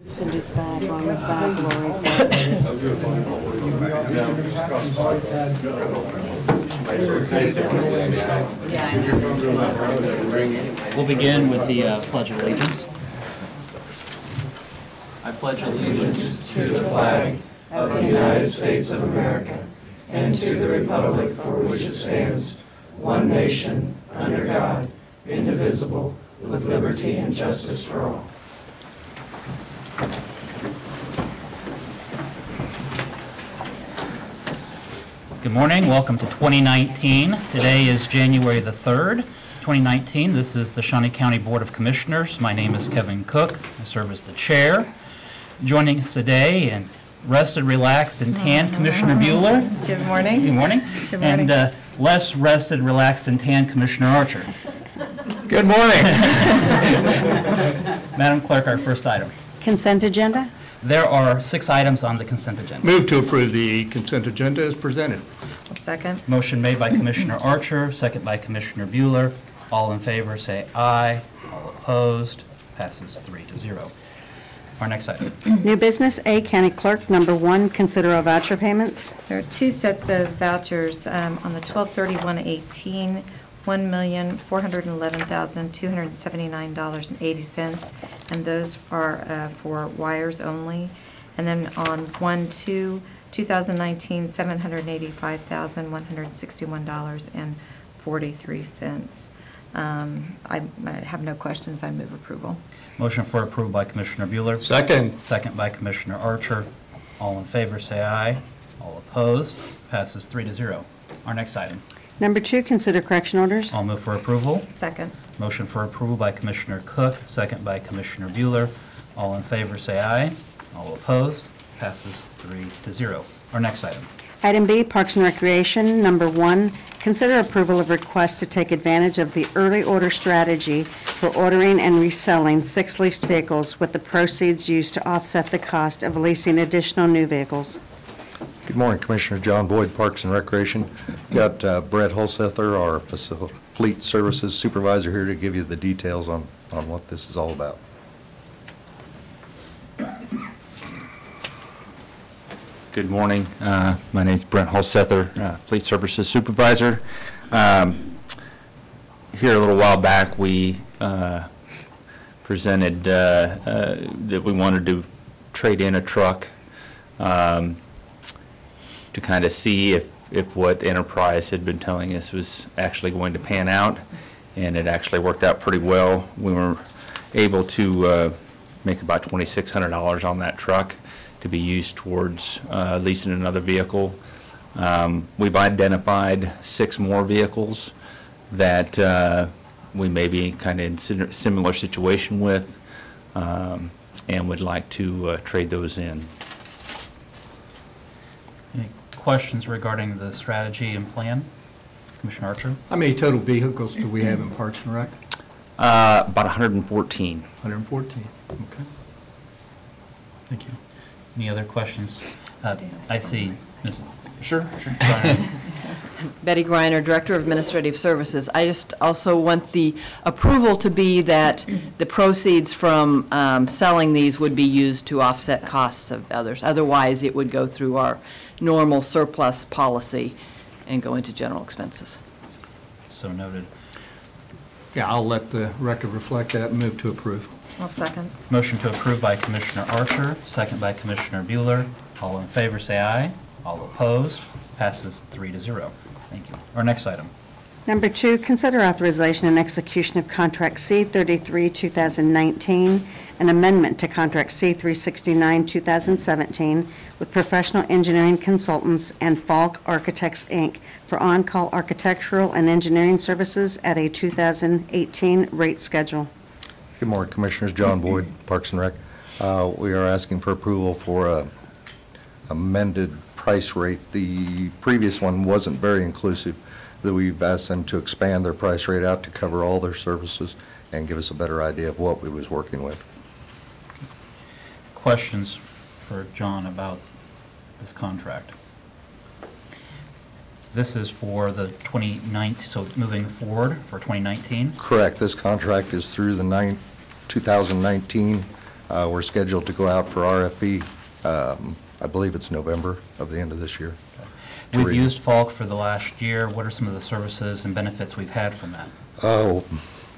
Cindy's back, Lana's back, Lori's back. We'll begin with the Pledge of Allegiance. I pledge allegiance to the flag of the United States of America and to the republic for which it stands, one nation, under God, indivisible, with liberty and justice for all. Good morning. Welcome to 2019. Today is January the 3rd, 2019. This is the Shawnee County Board of Commissioners. My name is Kevin Cook. I serve as the chair. Joining us today and rested, relaxed, and tan, Commissioner Bueller. Good morning. Good morning. Good morning. And less rested, relaxed, and tan, Commissioner Archer. Good morning. Madam Clerk, our first item. Consent agenda? There are 6 items on the consent agenda. Move to approve the consent agenda as presented. Second. Motion made by Commissioner Archer, second by Commissioner Bueller. All in favor say aye. All opposed. Passes 3-0. Our next item. New business, A, County Clerk, number 1, consider all voucher payments. There are 2 sets of vouchers on the 12/31/18, $1,411,279.80, and those are for wires only. And then on 1/2/2019, $785,161.43. I have no questions. I move approval. Motion for approval by Commissioner Bueller. Second. Second by Commissioner Archer. All in favor say aye. All opposed. Passes 3-0. Our next item. Number 2, consider correction orders. I'll move for approval. Second. Motion for approval by Commissioner Cook, second by Commissioner Bueller. All in favor say aye. All opposed. Passes 3-0. Our next item. Item B, Parks and Recreation, number 1, consider approval of request to take advantage of the early order strategy for ordering and reselling 6 leased vehicles with the proceeds used to offset the cost of leasing additional new vehicles. Good morning, Commissioner John Boyd, Parks and Recreation. Got Brett Hulsether, our Fleet Services Supervisor, here to give you the details on what this is all about. Good morning. My name is Brent Hulsether, Fleet Services Supervisor. Here a little while back, we presented that we wanted to trade in a truck to kind of see if what Enterprise had been telling us was actually going to pan out, and it actually worked out pretty well. We were able to make about $2,600 on that truck to be used towards leasing another vehicle. We've identified 6 more vehicles that we may be kind of in similar situation with, and would like to trade those in. Any questions regarding the strategy and plan? Commissioner Archer? How many total vehicles do we have in Parks and Rec? About 114. 114. Okay. Thank you. Any other questions? I see. Ms. Sure. Betty Greiner, Director of Administrative Services. I just also want the approval to be that the proceeds from selling these would be used to offset costs of others. Otherwise, it would go through our normal surplus policy and go into general expenses. So noted. Yeah, I'll let the record reflect that and move to approve. I'll second. Motion to approve by Commissioner Archer, second by Commissioner Bueller. All in favor say aye. All opposed. Passes 3-0. Thank you. Our next item. Number 2, consider authorization and execution of Contract C-33-2019, an amendment to Contract C-369-2017 with Professional Engineering Consultants and Falk Architects, Inc. for on-call architectural and engineering services at a 2018 rate schedule. Good morning, Commissioners. John Boyd, Parks and Rec. We are asking for approval for a amended price rate. The previous one wasn't very inclusive. That we've asked them to expand their price rate out to cover all their services and give us a better idea of what we was working with. Questions for John about this contract? This is for the 2019, so moving forward for 2019? Correct. This contract is through the 2019 We're scheduled to go out for RFP, I believe it's November of the end of this year. We've used Falk for the last year. What are some of the services and benefits we've had from that? Oh,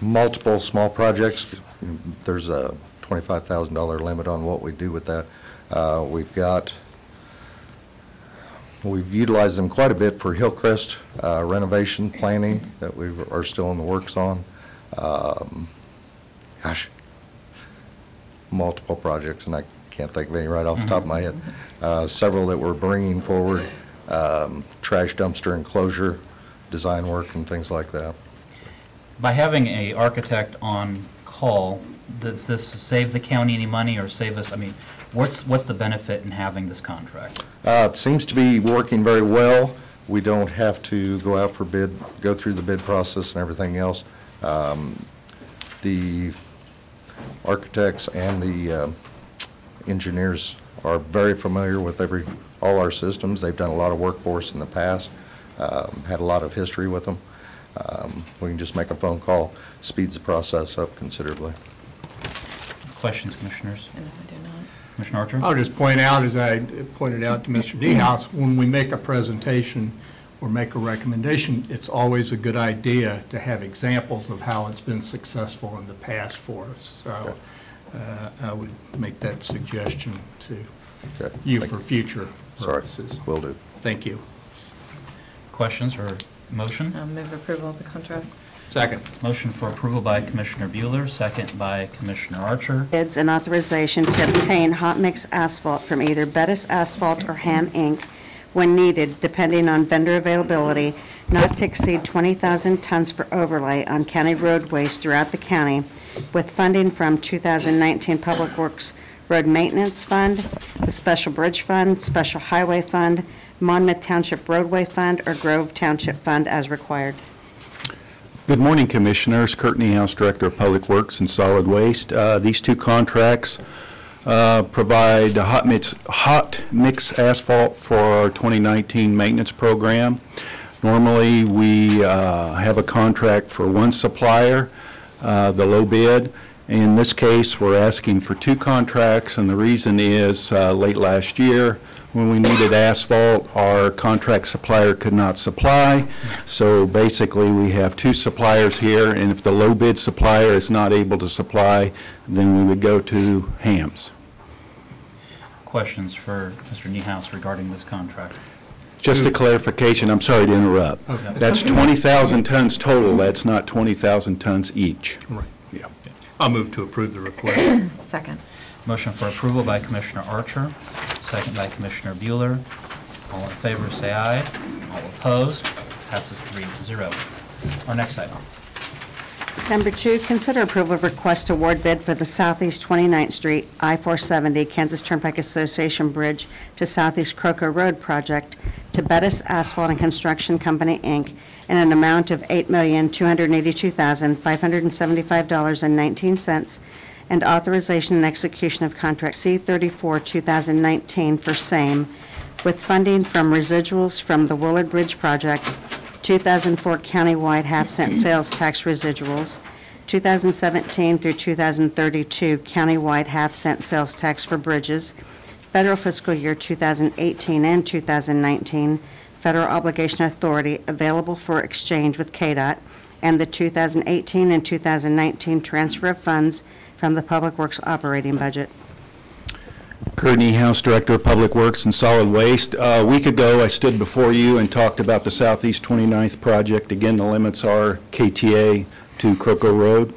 multiple small projects. There's a $25,000 limit on what we do with that. We've utilized them quite a bit for Hillcrest renovation planning that we are still in the works on. Multiple projects, and I can't think of any right off the top of my head. Several that we're bringing forward, trash dumpster enclosure, design work, and things like that. By having an architect on call, does this save the county any money or save us, I mean, what's the benefit in having this contract? It seems to be working very well. We don't have to go out for bid, go through the bid process and everything else. The architects and the engineers are very familiar with all our systems. They've done a lot of work for us in the past, had a lot of history with them. We can just make a phone call, speeds the process up considerably. Questions, Commissioners? And I do not. Commissioner Archer? I'll just point out, as I pointed out to Mr. Niehaus, when we make a presentation or make a recommendation, it's always a good idea to have examples of how it's been successful in the past for us. So I would make that suggestion to you for future purposes. Sorry, will do. Thank you. Questions or motion? Move approval of the contract. Second. Motion for approval by Commissioner Bueller, second by Commissioner Archer. Bids and authorization to obtain hot mix asphalt from either Bettis Asphalt or Ham Inc. when needed, depending on vendor availability, not to exceed 20,000 tons for overlay on county roadways throughout the county, with funding from 2019 Public Works Road Maintenance Fund, the Special Bridge Fund, Special Highway Fund, Monmouth Township Roadway Fund, or Grove Township Fund as required. Good morning, Commissioners. Kurt Niehaus, Director of Public Works and Solid Waste. These two contracts provide hot mix asphalt for our 2019 maintenance program. Normally, we have a contract for one supplier, the low bid. In this case, we're asking for two contracts, and the reason is late last year, when we needed asphalt, our contract supplier could not supply. So basically, we have two suppliers here, and if the low bid supplier is not able to supply, then we would go to Ham's. Questions for Mr. Niehaus regarding this contract? Just a clarification, I'm sorry to interrupt. Okay. That's 20,000 tons total, that's not 20,000 tons each. Right. Yeah. I'll move to approve the request. Second. Motion for approval by Commissioner Archer, second by Commissioner Bueller. All in favor, say aye. All opposed, passes 3-0. Our next item. Number 2, consider approval of request to award bid for the Southeast 29th Street I-470 Kansas Turnpike Association Bridge to Southeast Croco Road project to Bettis Asphalt and Construction Company, Inc. in an amount of $8,282,575.19 and authorization and execution of contract C-34-2019 for same, with funding from residuals from the Willard Bridge project, 2004 countywide half-cent sales tax residuals, 2017 through 2032 countywide half-cent sales tax for bridges, federal fiscal year 2018 and 2019 federal obligation authority available for exchange with KDOT, and the 2018 and 2019 transfer of funds from the Public Works operating budget. Kurt Niehaus, Director of Public Works and Solid Waste. A week ago, I stood before you and talked about the Southeast 29th project. Again, the limits are KTA to Croco Road.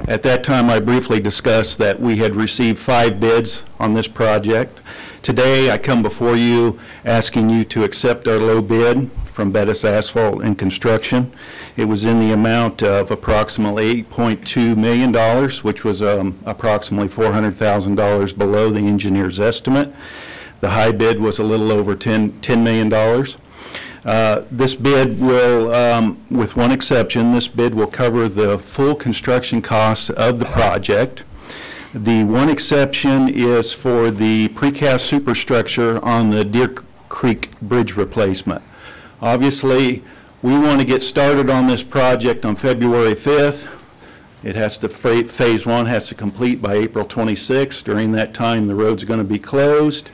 At that time, I briefly discussed that we had received 5 bids on this project. Today, I come before you asking you to accept our low bid from Bettis Asphalt and Construction. It was in the amount of approximately $8.2 million, which was approximately $400,000 below the engineer's estimate. The high bid was a little over $10 million. This bid will, with one exception, this bid will cover the full construction costs of the project. The one exception is for the precast superstructure on the Deer Creek Bridge replacement. Obviously, we want to get started on this project on February 5th. It has to, phase one has to complete by April 26th. During that time, the road's going to be closed.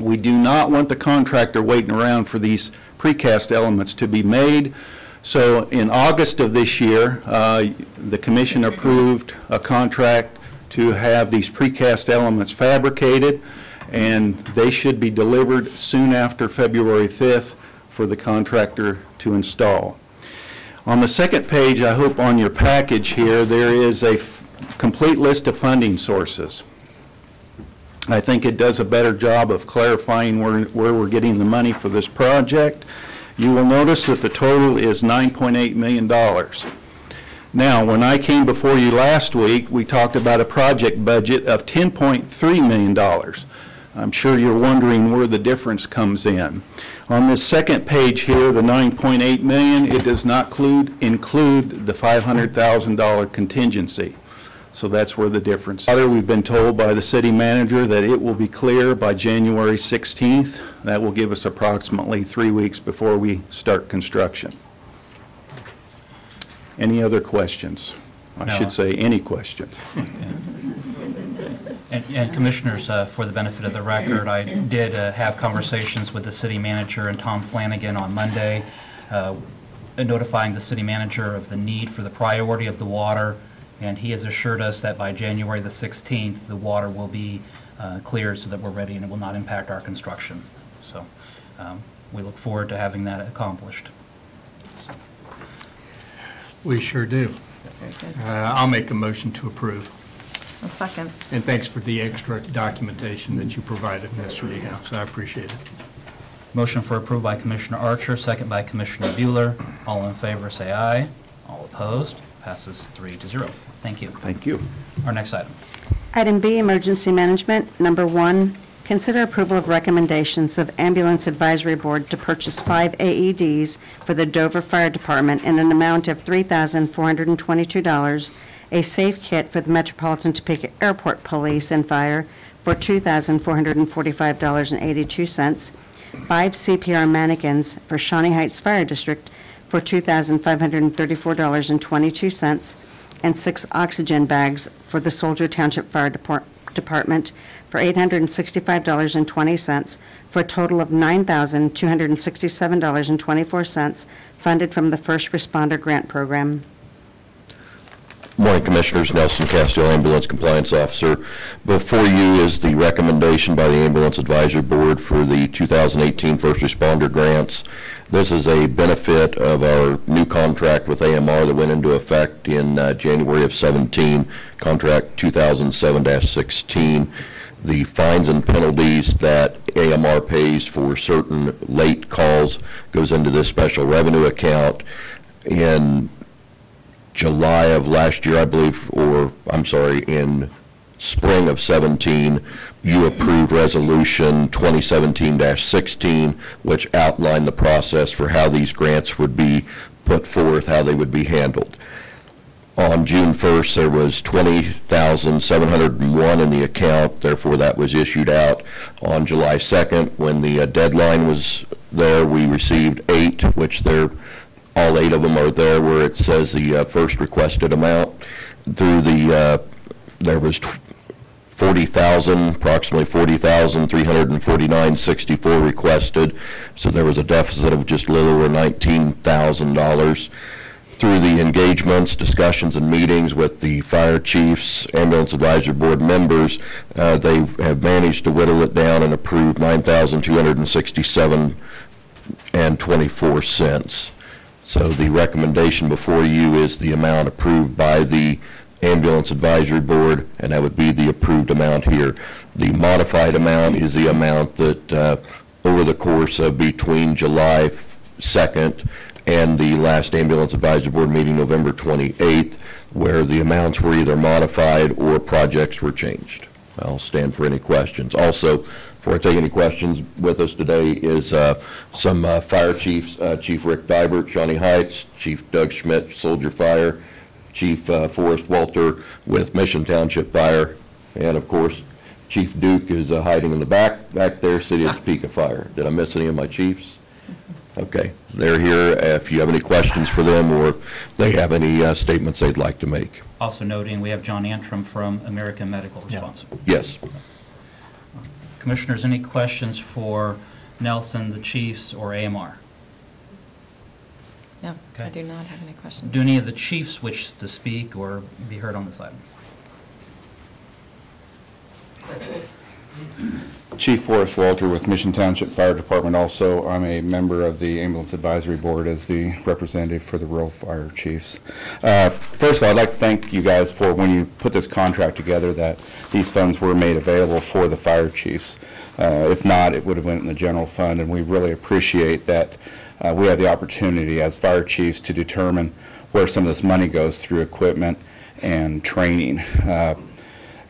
We do not want the contractor waiting around for these precast elements to be made. So in August of this year, the commission approved a contract to have these precast elements fabricated, and they should be delivered soon after February 5th for the contractor to install. On the second page, I hope on your package here, there is a complete list of funding sources. I think it does a better job of clarifying where we're getting the money for this project. You will notice that the total is $9.8 million. Now, when I came before you last week, we talked about a project budget of $10.3 million. I'm sure you're wondering where the difference comes in. On this second page here, the $9.8 million, it does not include the $500,000 contingency. So that's where the difference is. We've been told by the city manager that it will be clear by January 16th. That will give us approximately 3 weeks before we start construction. Any other questions? I should say any question. And Commissioners, for the benefit of the record, I did have conversations with the city manager and Tom Flanagan on Monday, notifying the city manager of the need for the priority of the water, and he has assured us that by January the 16th, the water will be cleared so that we're ready and it will not impact our construction. So we look forward to having that accomplished. We sure do. I'll make a motion to approve. A second. And thanks for the extra documentation that you provided, Mr. Niehaus. I appreciate it. Motion for approval by Commissioner Archer, second by Commissioner Bueller. All in favor, say aye. All opposed, passes 3-0. Thank you. Thank you. Our next item. Item B, Emergency Management. Number 1, consider approval of recommendations of Ambulance Advisory Board to purchase 5 AEDs for the Dover Fire Department in an amount of $3,422, a safe kit for the Metropolitan Topeka Airport Police and Fire for $2,445.82, 5 CPR mannequins for Shawnee Heights Fire District for $2,534.22, and 6 oxygen bags for the Soldier Township Fire Department for $865.20, for a total of $9,267.24, funded from the First Responder Grant Program. Morning, Commissioners. Nelson Castile, Ambulance Compliance Officer. Before you is the recommendation by the Ambulance Advisory Board for the 2018 First Responder Grants. This is a benefit of our new contract with AMR that went into effect in January of 17, contract 2007-16. The fines and penalties that AMR pays for certain late calls goes into this special revenue account. In July of last year, I believe, or I'm sorry, in spring of 17, you approved Resolution 2017-16, which outlined the process for how these grants would be put forth, how they would be handled. On June 1st, there was $20,701 in the account, therefore that was issued out. On July 2nd, when the deadline was there, we received 8, which they're all 8 of them are there where it says the first requested amount. Through the, there was approximately 40,349.64 requested. So there was a deficit of just a little over $19,000. Through the engagements, discussions, and meetings with the fire chiefs, ambulance advisory board members, they have managed to whittle it down and approve $9,267.24. So the recommendation before you is the amount approved by the Ambulance Advisory Board, and that would be the approved amount here. The modified amount is the amount that over the course of between July 2nd and the last Ambulance Advisory Board meeting, November 28th, where the amounts were either modified or projects were changed. I'll stand for any questions. Also, before I take any questions, with us today is some fire chiefs, Chief Rick Dybert, Shawnee Heights, Chief Doug Schmidt, Soldier Fire, Chief Forrest Walter with Mission Township Fire, and of course, Chief Duke is hiding in the back there, City of Topeka Fire. Did I miss any of my chiefs? Okay, they're here if you have any questions for them or if they have any statements they'd like to make. Also noting, we have John Antrim from American Medical Response. Yes. Commissioners, any questions for Nelson, the chiefs, or AMR? No, I Okay. do not have any questions. Do any of the chiefs wish to speak or be heard on this item? Chief Forrest Walter with Mission Township Fire Department. Also, I'm a member of the Ambulance Advisory Board as the representative for the rural fire chiefs. First of all, I'd like to thank you guys for when you put this contract together that these funds were made available for the fire chiefs. If not, it would have went in the general fund, and we really appreciate that we have the opportunity as fire chiefs to determine where some of this money goes through equipment and training.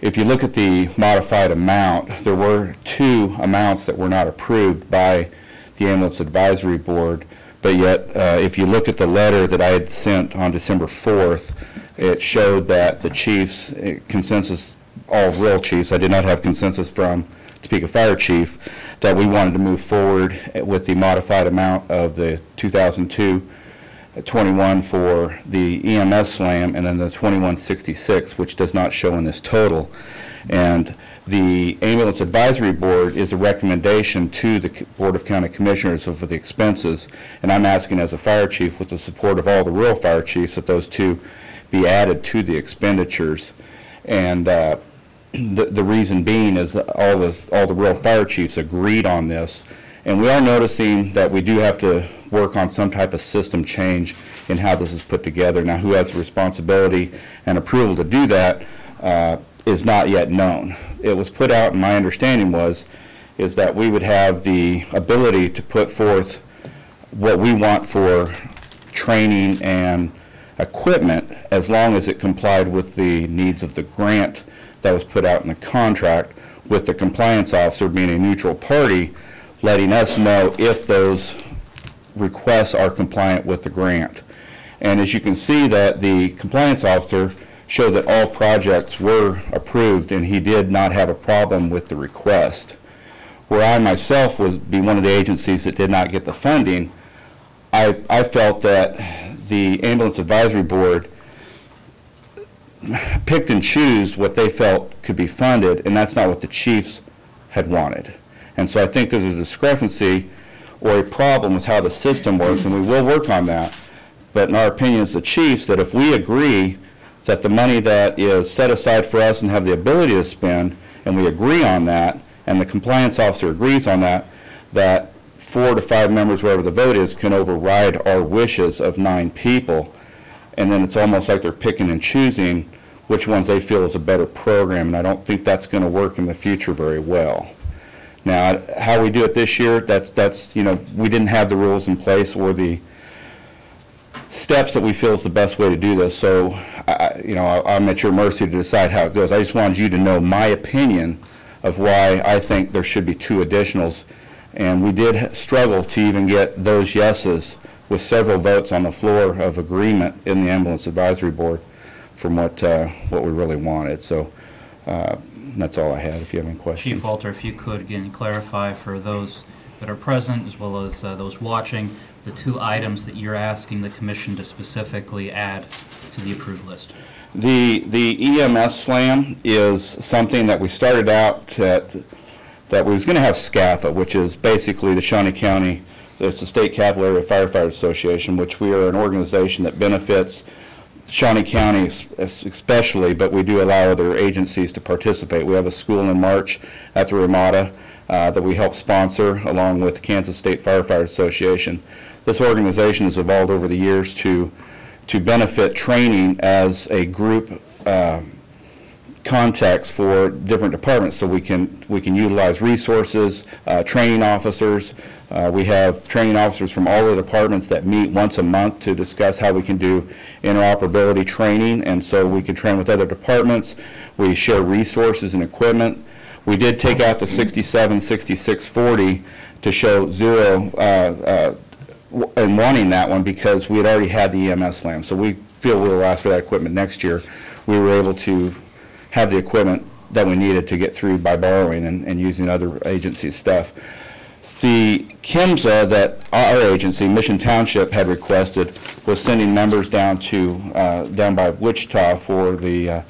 If you look at the modified amount, there were two amounts that were not approved by the Ambulance Advisory Board, but yet if you look at the letter that I had sent on December 4th, it showed that the chiefs, consensus, all rural chiefs, I did not have consensus from Topeka Fire Chief, that we wanted to move forward with the modified amount of the 2002-21 for the EMS SLAM, and then the 2166, which does not show in this total. And the Ambulance Advisory Board is a recommendation to the Board of County Commissioners for the expenses, and I'm asking as a fire chief, with the support of all the rural fire chiefs, that those two be added to the expenditures. And the reason being is that all the rural fire chiefs agreed on this, and we are noticing that we do have to work on some type of system change in how this is put together. Now, who has the responsibility and approval to do that is not yet known. It was put out, and my understanding is that we would have the ability to put forth what we want for training and equipment as long as it complied with the needs of the grant that was put out in the contract, with the compliance officer being a neutral party, letting us know if those requests are compliant with the grant. And as you can see, that the compliance officer showed that all projects were approved, and he did not have a problem with the request. Where I myself would be one of the agencies that did not get the funding, I felt that the Ambulance Advisory Board picked and chose what they felt could be funded, and that's not what the chiefs had wanted. And so I think there's a discrepancy or a problem with how the system works, and we will work on that. But in our opinion as the chiefs, that if we agree that the money that is set aside for us and have the ability to spend, and we agree on that, and the compliance officer agrees on that, that 4 to 5 members, wherever the vote is, can override our wishes of 9 people. And then it's almost like they're picking and choosing which ones they feel is a better program, and I don't think that's going to work in the future very well. Now, how we do it this year, that's you know, we didn't have the rules in place or the steps that we feel is the best way to do this, so you know, I'm at your mercy to decide how it goes. I just wanted you to know my opinion of why I think there should be 2 additionals, and we did struggle to even get those yeses with several votes on the floor of agreement in the Ambulance Advisory Board from what we really wanted. So that's all I had. If you have any questions. Chief Walter, if you could again clarify for those that are present as well as those watching, the 2 items that you're asking the commission to specifically add to the approved list. The EMS SLAM is something that we started out that we was going to have SCAFA, which is basically the Shawnee County. It's the State Capital Area Firefighters Association, which we are an organization that benefits Shawnee County especially, but we do allow other agencies to participate. We have a school in March at the Ramada that we help sponsor along with the Kansas State Firefighters Association. This organization has evolved over the years to benefit training as a group context for different departments, so we can utilize resources, training officers. We have training officers from all the departments that meet once a month to discuss how we can do interoperability training, and so we can train with other departments. We share resources and equipment. We did take out the 67, 66, 40 to show 0 and wanting that one because we had already had the EMS SLAM, so we feel we'll ask for that equipment next year. We were able to have the equipment that we needed to get through by borrowing and using other agencies' stuff. The KIMSA that our agency, Mission Township, had requested was sending members down by Wichita for the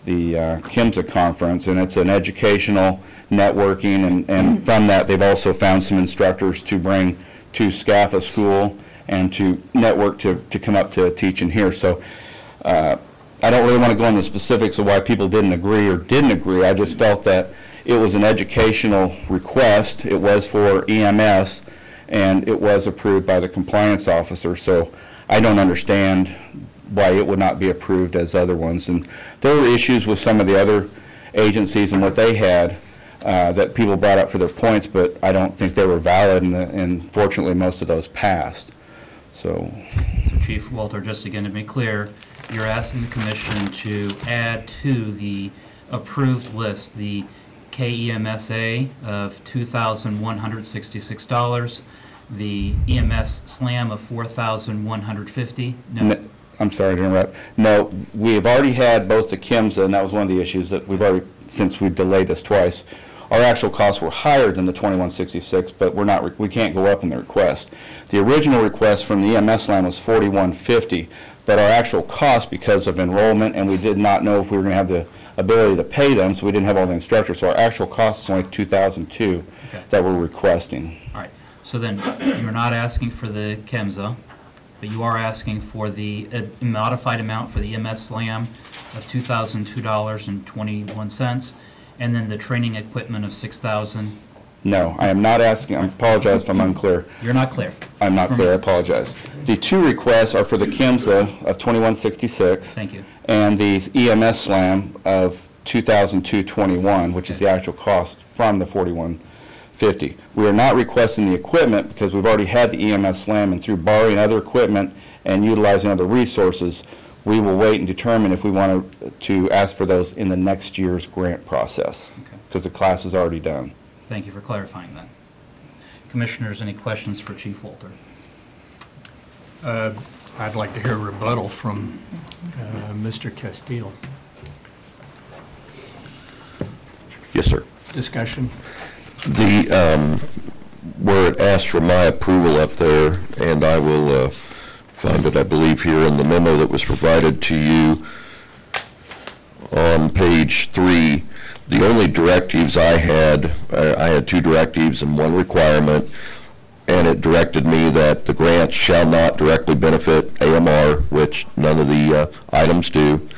KIMSA conference, and it's an educational networking, and from that they've also found some instructors to bring to SCAFA school and to network to come up to teach in here. So I don't really want to go into the specifics of why people didn't agree or didn't agree. I just felt that it was an educational request. It was for EMS, and it was approved by the compliance officer. So I don't understand why it would not be approved as other ones. And there were issues with some of the other agencies and what they had that people brought up for their points, but I don't think they were valid, and fortunately most of those passed. So Chief Walter, just again to be clear, you're asking the commission to add to the approved list the KEMSA of $2,166, the EMS SLAM of $4,150. No. I'm sorry to interrupt. No, we have already had both the KIMSA, and that was one of the issues that we've already, since we've delayed this twice, our actual costs were higher than the 2166, but we can't go up in the request. The original request from the EMS SLAM was 4150, but our actual cost, because of enrollment, and we did not know if we were going to have the ability to pay them, so we didn't have all the instructors, so our actual cost is only 2002 that we're requesting. All right, so then you're not asking for the KEMSA, but you are asking for the modified amount for the EMS SLAM of $2,002.21, and then the training equipment of $6,000. No, I am not asking. I apologize if I'm unclear. You're not clear. I'm not clear. I apologize. The two requests are for the KIMSA of $2,166. Thank you. And the EMS SLAM of $2,221, which is the actual cost from the $4,150. We are not requesting the equipment because we've already had the EMS SLAM, and through borrowing other equipment and utilizing other resources, we will wait and determine if we want to ask for those in the next year's grant process, because the class is already done. Thank you for clarifying that. Commissioners, any questions for Chief Walter? I'd like to hear a rebuttal from Mr. Castile. Yes, sir. Discussion. Where it asks for my approval up there, and I will find it, I believe, here in the memo that was provided to you on page 3. The only directives I had two directives and one requirement, and it directed me that the grants shall not directly benefit AMR, which none of the items do.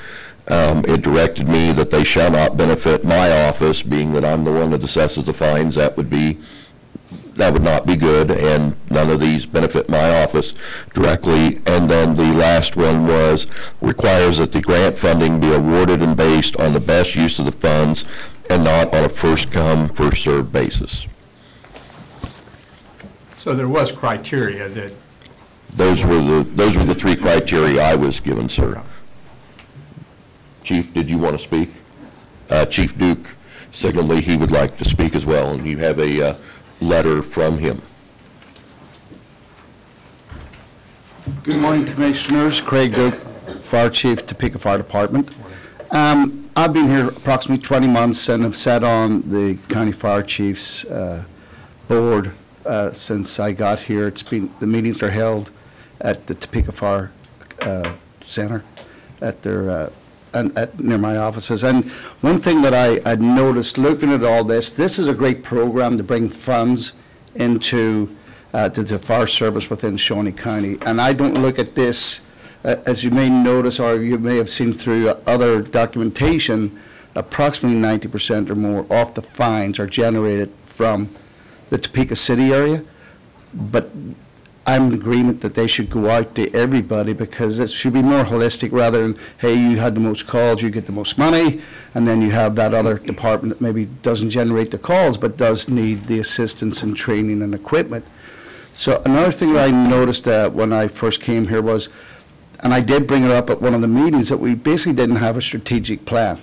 It directed me that they shall not benefit my office, being that I'm the one that assesses the fines. That would not be good, and none of these benefit my office directly. And then the last one requires that the grant funding be awarded and based on the best use of the funds and not on a first-come, first-served basis. So there was criteria that... Those were the three criteria I was given, sir. Chief, did you want to speak? Chief Duke signaled me he would like to speak as well, and you have a letter from him. Good morning, Commissioners. Craig Duke, Fire Chief, Topeka Fire Department. I've been here approximately 20 months and have sat on the County Fire Chiefs board since I got here. The meetings are held at the Topeka Fire Center at their near my offices. And one thing that I noticed looking at all this is a great program to bring funds into the fire service within Shawnee County. And I don't look at this, as you may notice or you may have seen through other documentation, approximately 90% or more of the fines are generated from the Topeka City area. But I'm in agreement that they should go out to everybody, because it should be more holistic rather than, hey, you had the most calls, you get the most money, and then you have that other department that maybe doesn't generate the calls but does need the assistance and training and equipment. So another thing that I noticed when I first came here was, and I did bring it up at one of the meetings, that we basically didn't have a strategic plan.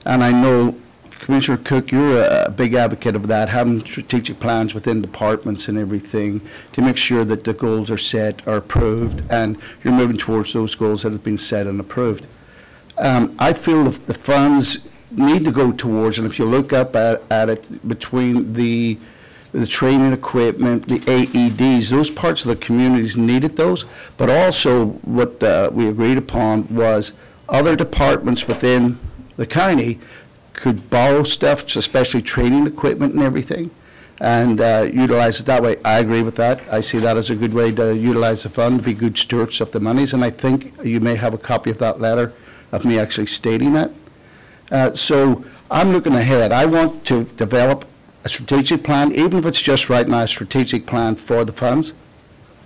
And I know, Commissioner Cook, you're a big advocate of that, having strategic plans within departments and everything to make sure that the goals are set, are approved, and you're moving towards those goals that have been set and approved. I feel the funds need to go towards, and if you look up at it, between the the training equipment, the AEDs, those parts of the communities needed those, but also what we agreed upon was other departments within the county could borrow stuff, especially training equipment and everything, and utilize it that way. I agree with that. I see that as a good way to utilize the fund, be good stewards of the monies, and I think you may have a copy of that letter of me actually stating that. So I'm looking ahead. I want to develop a strategic plan, even if it's just right now a strategic plan for the funds.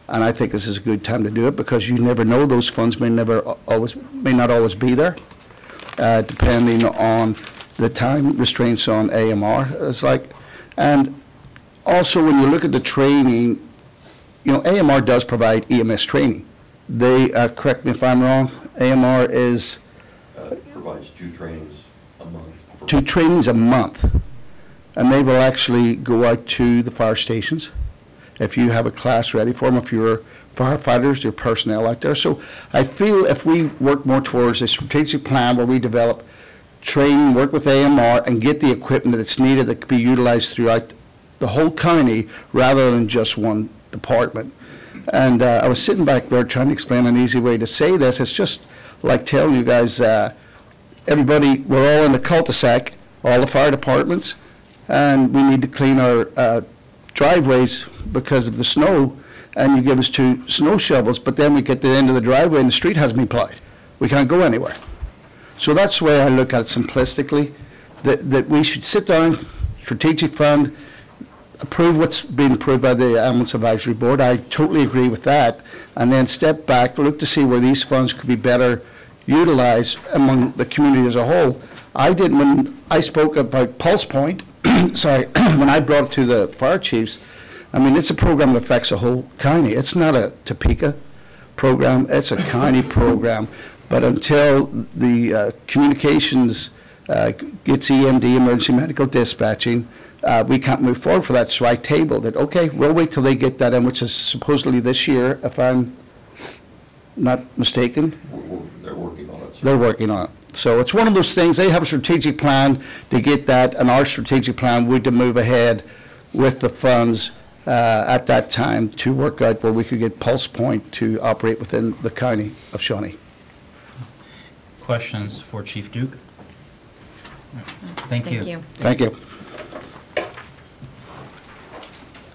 And I think this is a good time to do it because you never know, those funds may not always be there, depending on the time restraints on AMR. It's like, and also when you look at the training, you know, AMR does provide EMS training. They, correct me if I'm wrong, AMR is provides 2 trainings a month. 2 trainings a month. And they will actually go out to the fire stations if you have a class ready for them, if you're firefighters, your personnel out there. So I feel if we work more towards a strategic plan where we develop training, work with AMR, and get the equipment that's needed that could be utilized throughout the whole county rather than just one department. And I was sitting back there trying to explain an easy way to say this. It's just like telling you guys, everybody, we're all in the cul-de-sac, all the fire departments, and we need to clean our driveways because of the snow, and you give us 2 snow shovels, but then we get to the end of the driveway and the street hasn't been plowed. We can't go anywhere. So that's the way I look at it simplistically, that we should sit down, strategic fund, approve what's been approved by the Ambulance Advisory Board. I totally agree with that. And then step back, look to see where these funds could be better utilized among the community as a whole. When I spoke about Pulse Point, sorry, when I brought it to the fire chiefs, I mean, it's a program that affects the whole county. It's not a Topeka program, it's a county program. But until the communications gets EMD, emergency medical dispatching, we can't move forward for that. So I tabled it. Okay, we'll wait till they get that in, which is supposedly this year, if I'm not mistaken. They're working on it. They're working on it. So it's one of those things, they have a strategic plan to get that, and our strategic plan would to move ahead with the funds at that time to work out where we could get Pulse Point to operate within the county of Shawnee. Questions for Chief Duke? Thank you. Thank you.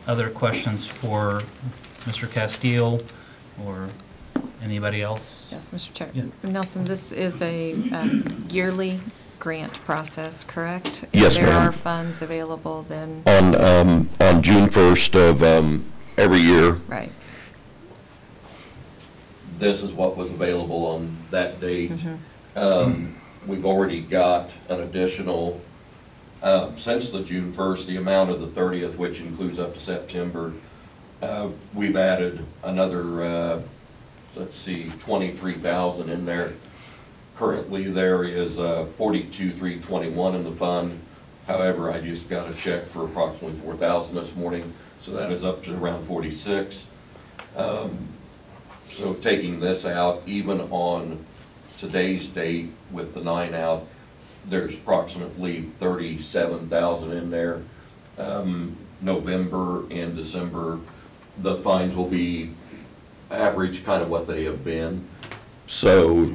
Other questions for Mr. Castile or anybody else? Yes, Mr. Chair. Yeah. Nelson, this is a yearly grant process, correct? Yes, There ma'am. are funds available then? On June 1st of every year, Right. this is what was available on that date. Mhm. We've already got an additional, since the June 1st, the amount of the 30th, which includes up to September, we've added another, let's see, 23,000 in there. Currently, there is 42,321 in the fund. However, I just got a check for approximately 4,000 this morning, so that is up to around 46. So taking this out, even on today's date with the 9 out, there's approximately 37,000 in there. November and December, the fines will be average kind of what they have been. So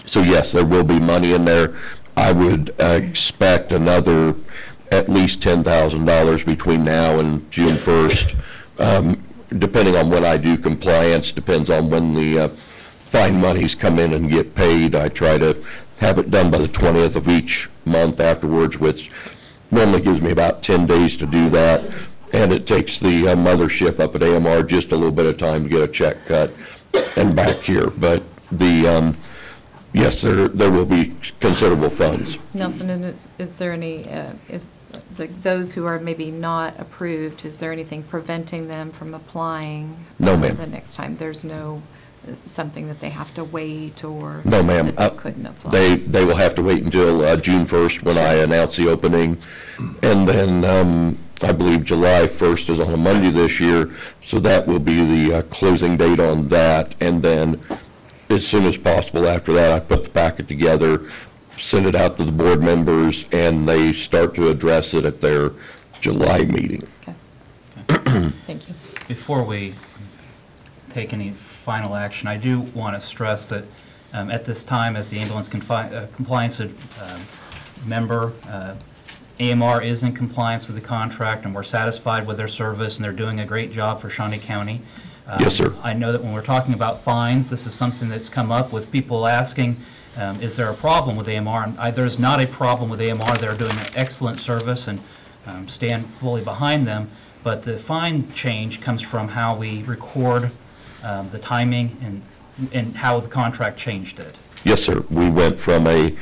so yes, there will be money in there. I would expect another at least $10,000 between now and June 1st. Depending on when I do compliance, depends on when the fine monies come in and get paid. I try to have it done by the 20th of each month afterwards, which normally gives me about 10 days to do that. And it takes the mothership up at AMR just a little bit of time to get a check cut and back here. But the, yes, there will be considerable funds. Nelson, and is there any, those who are maybe not approved, is there anything preventing them from applying? No, ma'am. The next time? There's no, something that they have to wait or? No, ma'am. That they couldn't apply? They will have to wait until June 1st when I announce the opening. And then I believe July 1st is on a Monday this year, so that will be the closing date on that. And then as soon as possible after that, I put the packet together, send it out to the board members, and they start to address it at their July meeting. Okay. Thank you. Before we take any final action, I do want to stress that at this time, as the ambulance compliance member, AMR is in compliance with the contract, and we're satisfied with their service, and they're doing a great job for Shawnee County. Yes, sir. I know that when we're talking about fines, this is something that's come up with people asking, is there a problem with AMR? And there's not a problem with AMR. They're doing an excellent service and stand fully behind them. But the fine change comes from how we record the timing and how the contract changed it. Yes, sir. We went from a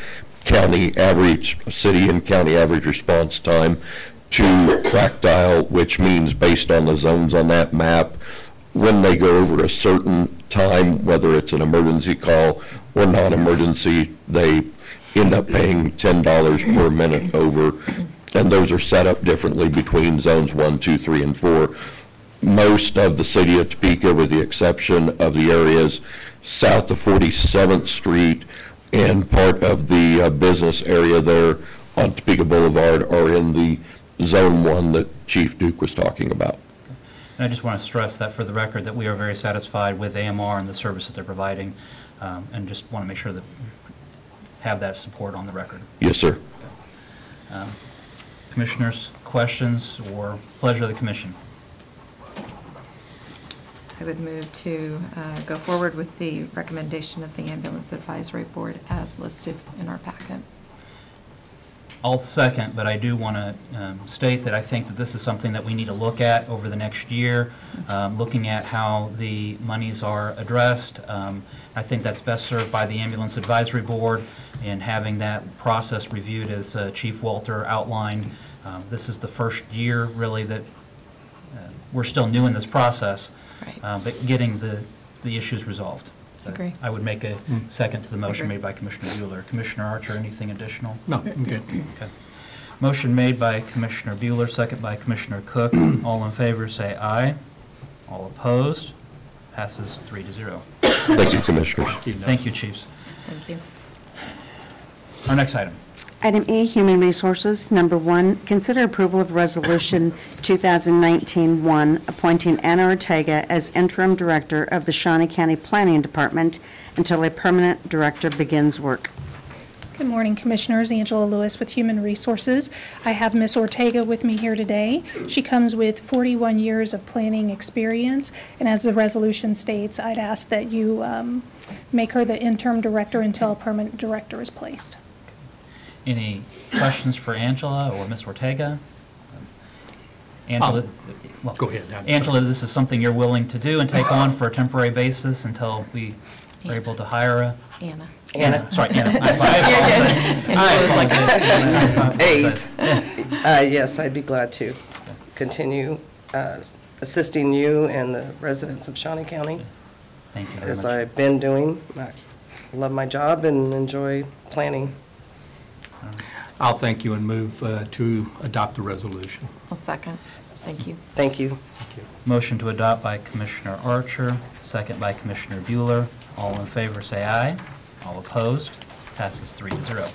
county average, city and county average response time to fractile, which means based on the zones on that map, when they go over a certain time, whether it's an emergency call or non-emergency, they end up paying $10 per minute over, and those are set up differently between zones 1, 2, 3, and 4. Most of the city of Topeka, with the exception of the areas south of 47th Street and part of the business area there on Topeka Boulevard, are in the Zone 1 that Chief Duke was talking about. And I just want to stress that for the record, that we are very satisfied with AMR and the service that they're providing, and just want to make sure that we have that support on the record. Yes, sir. Commissioners, questions or pleasure of the commission? I would move to go forward with the recommendation of the Ambulance Advisory Board as listed in our packet. I'll second, but I do want to state that I think that this is something that we need to look at over the next year, looking at how the monies are addressed. I think that's best served by the Ambulance Advisory Board and having that process reviewed as Chief Walter outlined. This is the first year, really, that we're still new in this process, Right. but getting the issues resolved. Agree. I would make a second to the motion made by Commissioner Bueller. Commissioner Archer, anything additional? No, I'm good. Okay. Motion made by Commissioner Bueller, second by Commissioner Cook. All in favor say aye. All opposed? Passes 3-0. Thank you, Commissioners. Thank you, Chiefs. Thank you. Our next item. Item E, Human Resources. Number 1, consider approval of Resolution 2019-1, appointing Anna Ortega as interim director of the Shawnee County Planning Department until a permanent director begins work. Good morning, Commissioners. Angela Lewis with Human Resources. I have Ms. Ortega with me here today. She comes with 41 years of planning experience, and as the resolution states, I'd ask that you make her the interim director until a permanent director is placed. Any questions for Angela or Ms. Ortega? Angela, well, Go ahead. Angela, this is something you're willing to do and take on for a temporary basis until we are able to hire a... Anna. Anna. Sorry, Anna. I apologize. Ace. Yes, I'd be glad to continue assisting you and the residents of Shawnee County, Thank you very as much. I've been doing. I love my job and enjoy planning. I'll thank you and move to adopt the resolution. I'll second. Thank you. Thank you. Motion to adopt by Commissioner Archer, second by Commissioner Bueller. All in favor say aye. All opposed? Passes 3-0.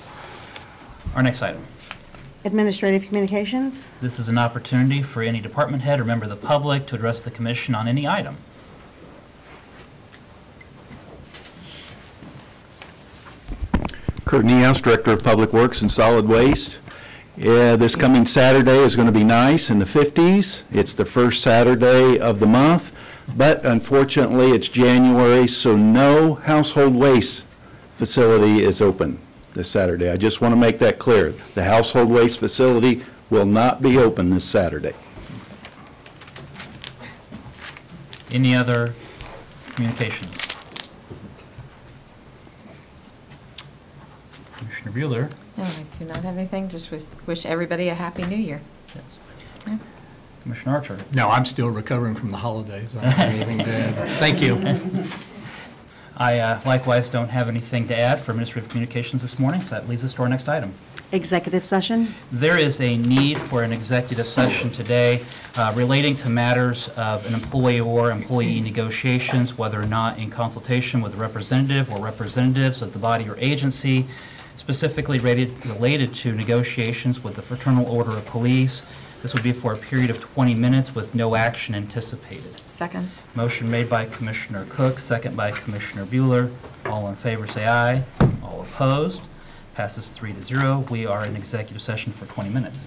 Our next item. Administrative Communications. This is an opportunity for any department head or member of the public to address the commission on any item. Kurt Niehaus, Director of Public Works and Solid Waste. This coming Saturday is going to be nice, in the 50s. It's the first Saturday of the month, but unfortunately it's January, so no household waste facility is open this Saturday. I just want to make that clear. The household waste facility will not be open this Saturday. Any other communications? Commissioner Bueller? No, I do not have anything. Just wish everybody a happy new year. Yes. Yeah. Commissioner Archer? No, I'm still recovering from the holidays. I don't have anything to add. Thank you. I likewise don't have anything to add for Administrative Communications this morning, so that leads us to our next item. Executive session. There is a need for an executive session today relating to matters of an employee or employee negotiations, whether or not in consultation with a representative or representatives of the body or agency, specifically related to negotiations with the Fraternal Order of Police. This would be for a period of 20 minutes with no action anticipated. Second. Motion made by Commissioner Cook, second by Commissioner Bueller. All in favor, say aye. All opposed? Passes 3-0. We are in executive session for 20 minutes.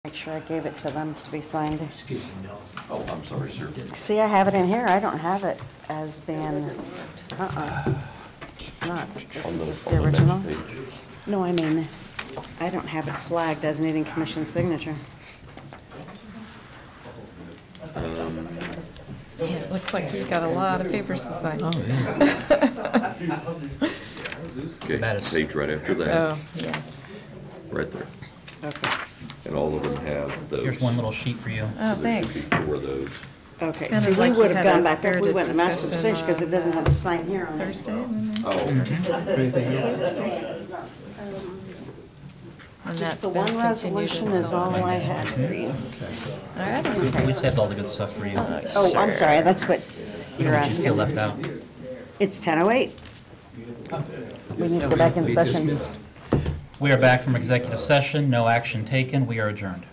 Make sure I gave it to them to be signed. Oh, I'm sorry, sir. See, I have it in here. I don't have it as being, It's not. Isn't this the original? No, I mean, I don't have it flagged as needing commission signature. Yeah, it looks like you've got a lot of papers to sign. Oh, Okay, page right after that, Oh, yes. right there. Okay. And all of them have those. Here's one little sheet for you. Oh, So there should thanks. be 4 of those. Okay, Kind see, of we like you would have had gone a back up, we spirited wouldn't have asked for the discussion signature because it doesn't have a sign here on it. Thursday. and Oh, Just that's the been one continued resolution is until- all I had for you. All right. We saved all the good stuff for you. Oh, I'm sorry, that's what you're You just feel asking. left out. It's 10:08. We need to go back in session. We are back from executive session. No action taken. We are adjourned.